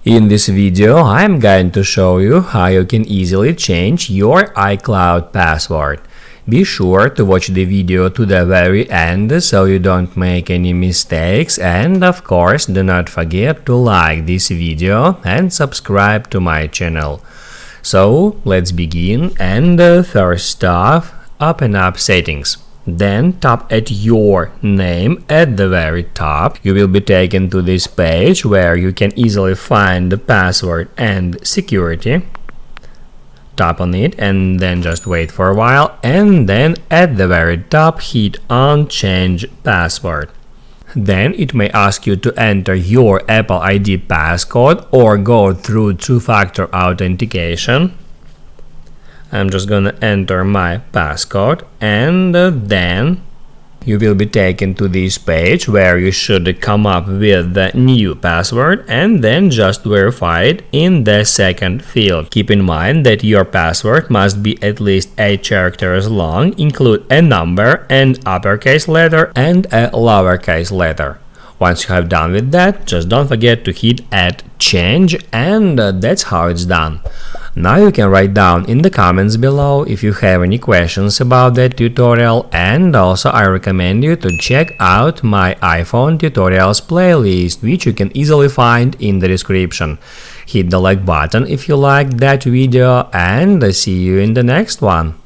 In this video, I'm going to show you how you can easily change your iCloud password. Be sure to watch the video to the very end so you don't make any mistakes, and of course do not forget to like this video and subscribe to my channel. So let's begin, and first off, open up settings. Then tap at your name at the very top. You will be taken to this page where you can easily find the password and security. Tap on it and then just wait for a while, and then at the very top hit on change password. Then it may ask you to enter your Apple ID passcode or go through two-factor authentication. I'm just gonna enter my passcode, and then you will be taken to this page where you should come up with the new password and then just verify it in the second field. Keep in mind that your password must be at least 8 characters long, include a number, an uppercase letter and a lowercase letter. Once you have done with that, just don't forget to hit add change, and that's how it's done. Now you can write down in the comments below if you have any questions about that tutorial, and also I recommend you to check out my iPhone tutorials playlist, which you can easily find in the description. Hit the like button if you liked that video, and see you in the next one.